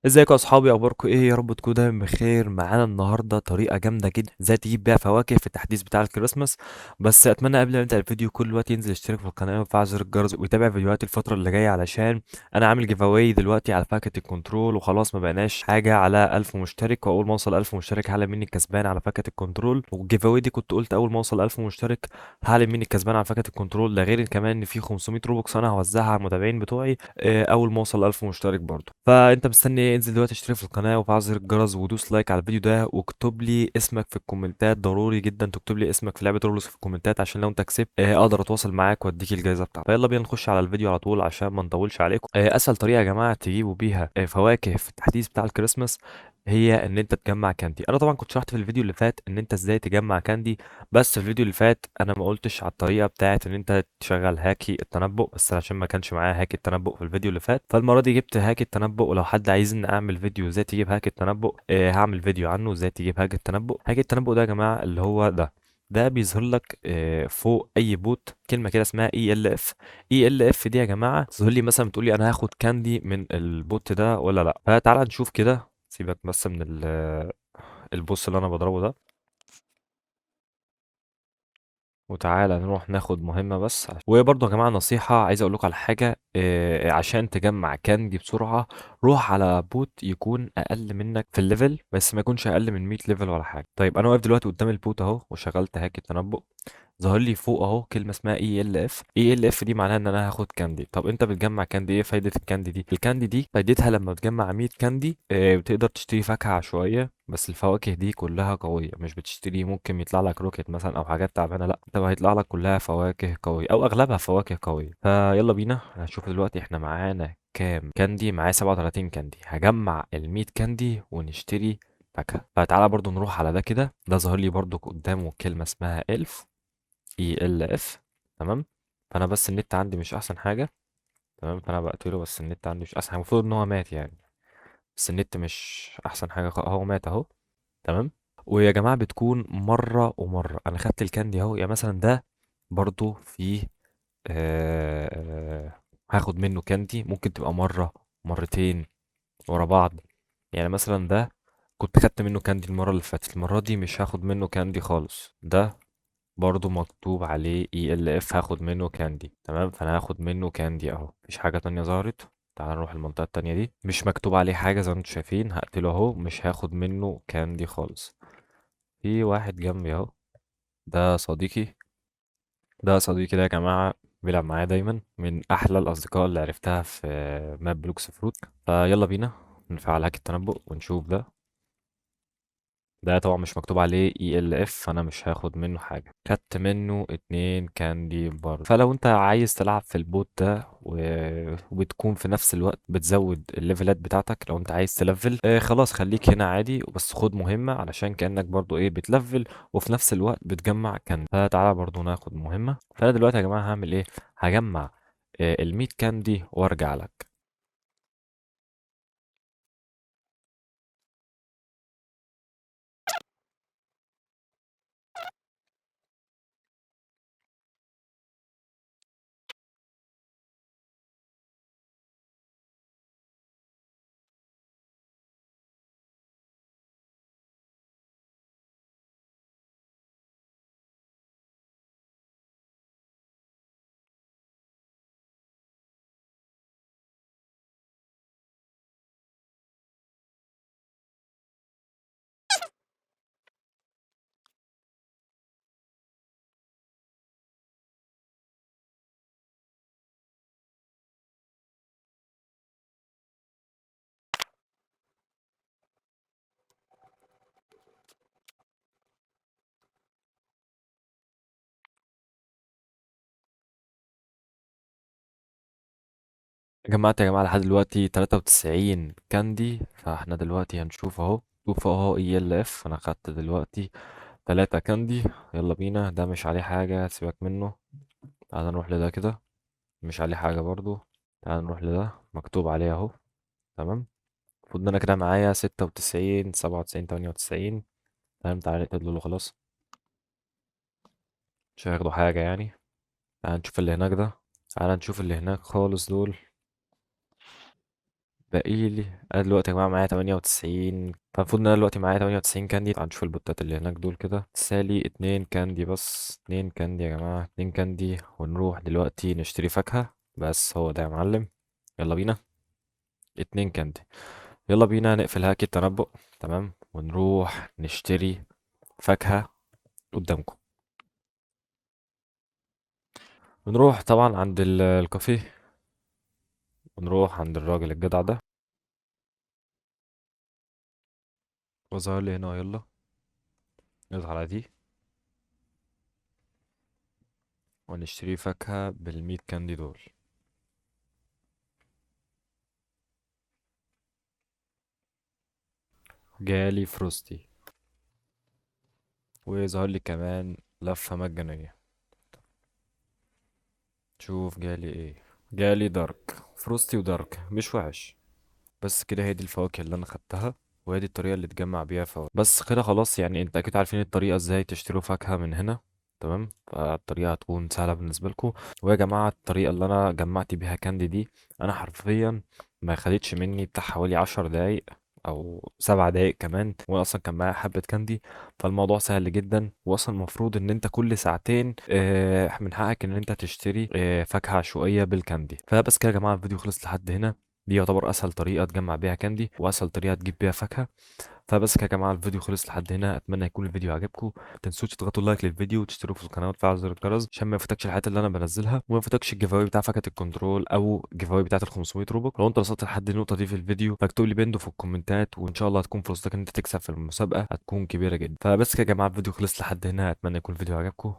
ازيكم يا اصحابي؟ اخباركم ايه؟ يا رب تكونوا دايما بخير. معانا النهارده طريقه جامده جدا ازاي تجيب بيها فواكه في التحديث بتاع الكريسماس. بس اتمنى قبل ما نبدا الفيديو كل وقت ينزل يشترك في القناه ويفعل زر الجرس ويتابع فيديوهات الفتره اللي جايه، علشان انا عامل جيف اواي دلوقتي على فاكهه الكنترول، وخلاص ما بقناش حاجه على 1000 مشترك، واول ما اوصل 1000 مشترك هعلم مين الكسبان على فاكهه الكنترول. والجيف اواي دي كنت قلت اول ما اوصل 1000 مشترك هعلم مين الكسبان على فاكهه الكنترول. ده غير كمان ان في 500 روبوكس انا هوزعها على المتابعين بتوعي اول ما اوصل 1000 مشترك برضه. فانت مستني ايه؟ انزل دلوقتي اشترك في القناه وفعل زر الجرس ودوس لايك على الفيديو ده، واكتب لي اسمك في الكومنتات. ضروري جدا تكتب لي اسمك في لعبه رولوس في الكومنتات، عشان لو انت كسبت اقدر اتواصل معاك واديك الجائزه بتاعتك. فيلا بينا نخش على الفيديو على طول عشان ما نطولش عليكم. اسهل طريقه يا جماعه تجيبوا بيها فواكه في التحديث بتاع الكريسماس هي ان انت تجمع كاندي. انا طبعا كنت شرحت في الفيديو اللي فات ان انت ازاي تجمع كاندي، بس في الفيديو اللي فات انا ما قلتش على الطريقه بتاعت ان انت تشغل هاكي التنبؤ، بس عشان ما كانش معايا هاكي التنبؤ في الفيديو اللي فات، فالمره دي جبت هاكي التنبؤ. ولو حد عايز ان اعمل فيديو ازاي تجيب هاكي التنبؤ هعمل فيديو عنه ازاي تجيب هاكي التنبؤ. هاكي التنبؤ ده يا جماعه اللي هو ده بيظهر لك فوق اي بوت كلمه كده اسمها اي ال اف. اي ال اف دي يا جماعه تظهر لي مثلا بتقول لي انا هاخد كاندي من البوت ده ولا لا. فتعال نشوف كده، سيبك بس من البوس اللي انا بضربه ده، وتعالى نروح ناخد مهمة بس. وبرضه يا جماعة نصيحة عايز اقول لكم على حاجة، عشان تجمع كاندي بسرعة روح على بوت يكون اقل منك في الليفل، بس ما يكونش اقل من 100 ليفل ولا حاجة. طيب انا واقف دلوقتي قدام البوت اهو وشغلت هاك التنبؤ، ظهر لي فوق اهو كلمه اسمها اي ال اف. اي ال اف دي معناها ان انا هاخد كاندي. طب انت بتجمع كاندي، ايه فايده الكاندي دي؟ الكاندي دي فايدتها لما بتجمع 100 كاندي بتقدر تشتري فاكهه عشوائيه، بس الفواكه دي كلها قويه. مش بتشتري ممكن يطلع لك روكيت مثلا او حاجات تعبانه، لا انت هيطلع لك كلها فواكه قويه او اغلبها فواكه قويه. فيلا بينا هنشوف دلوقتي احنا معانا كام كاندي. معايا 37 كاندي. هجمع ال 100 كاندي ونشتري فاكهه. فتعالى برضو نروح على ده كده، ده ظهر لي برضو قدامه كلمه اسمها الف، اي ال اف. تمام. فانا بس النت عندي مش احسن حاجه. تمام. فانا بقتله بس النت عندي مش احسن حاجه. المفروض ان هو مات يعني، بس النت مش احسن حاجه هو مات اهو. تمام. ويا جماعه بتكون مره ومره. انا خدت الكاندي اهو، يعني مثلا ده برضو فيه هاخد منه كاندي. ممكن تبقى مره مرتين ورا بعض. يعني مثلا ده كنت خدت منه كاندي المره اللي فاتت، المره دي مش هاخد منه كاندي خالص. ده برضو مكتوب عليه اي ال اف هاخد منه كاندي. تمام. فانا هاخد منه كاندي اهو، مفيش حاجة تانية ظهرت. تعال نروح المنطقة التانية دي، مش مكتوب عليه حاجة زي ما انتم شايفين. هقتله اهو، مش هاخد منه كاندي خالص. في واحد جنبي اهو، ده صديقي. ده صديقي ده يا جماعة بيلعب معايا دايما، من احلى الاصدقاء اللي عرفتها في ماب بلوكس فروت. فيلا بينا نفعل هاك التنبؤ ونشوف ده. ده طبعا مش مكتوب عليه اي ال اف، فانا مش هاخد منه حاجه. خدت منه 2 كاندي برضه. فلو انت عايز تلعب في البوت ده وبتكون في نفس الوقت بتزود الليفلات بتاعتك، لو انت عايز تلفل خلاص خليك هنا عادي، بس خد مهمه علشان كانك برضه ايه بتلفل وفي نفس الوقت بتجمع كاندي. فتعالى برضه ناخد مهمه. فانا دلوقتي يا جماعه هعمل ايه؟ هجمع ال 100 كاندي وارجع لك. جمعت يا جماعة لحد دلوقتي 93 كاندي. فاحنا دلوقتي هنشوف اهو، شوف اهو اي ال اف. انا خدت دلوقتي 3 كاندي. يلا بينا. ده مش عليه حاجة، سيبك منه. تعال نروح لده كده، مش عليه حاجة برضو. تعال نروح لده مكتوب عليه اهو. تمام. المفروض ان انا كده معايا 96 97 98. تمام. تعال نقتل له خلاص، مش هياخدوا حاجة يعني. تعال نشوف اللي هناك ده. تعال نشوف اللي هناك خالص دول. باقي لي انا دلوقتي يا جماعه معايا 98، فالمفروض ان انا دلوقتي معايا 98 كاندي. هنشوف البوتات اللي هناك دول كده. سالي 2 كاندي، بس 2 كاندي يا جماعه، 2 كاندي. ونروح دلوقتي نشتري فاكهه. بس هو ده يا معلم. يلا بينا. 2 كاندي. يلا بينا نقفل هاك التنبؤ. تمام، ونروح نشتري فاكهه قدامكم. ونروح طبعا عند الكافيه، ونروح عند الراجل الجدع ده. وظهر لي هنا. يلا نضغط على دي ونشتري فاكهة بال100 كاندي دول. جالي فروستي، وظهر لي كمان لفة مجانية. شوف جالي ايه. جالي دارك فروستي ودارك، مش وحش. بس كده هي دي الفواكه اللي انا خدتها، وهي دي الطريقة اللي تجمع بيها فواكه. بس كده خلاص، يعني انت اكيد عارفين الطريقة ازاي تشتروا فاكهة من هنا. تمام، فالطريقة هتكون سهلة بالنسبة لكم. ويا جماعة الطريقة اللي انا جمعت بيها كاندي دي، انا حرفيا ما خدتش مني بتاع حوالي 10 دقايق او 7 دقايق كمان، وانا اصلا كان معايا حبة كاندي. فالموضوع سهل جدا، واصلا المفروض ان انت كل ساعتين من حقك ان انت تشتري فاكهة عشوائية بالكاندي. فبس كده يا جماعة، الفيديو خلص لحد هنا. دي يعتبر اسهل طريقه تجمع بيها كاندي، واسهل طريقه تجيب بيها فاكهه. فبس كده يا جماعه، الفيديو خلص لحد هنا. اتمنى يكون الفيديو عجبكم. متنسوش تضغطوا لايك للفيديو وتشتركوا في القناه وتفعلوا زر الجرس عشان ما يفوتكش الحاجات اللي انا بنزلها، وما يفوتكش الجيف اواي بتاع فاكهه الكنترول او الجيف اواي بتاعه ال 500 روبوك. لو انت وصلت لحد النقطه دي في الفيديو، فاكتب لي بيندو في الكومنتات، وان شاء الله هتكون فرصتك ان انت تكسب في المسابقه هتكون كبيره جدا. فبس كده يا جماعه، الفيديو خلص لحد هنا. اتمنى يكون الفيديو عجبكم.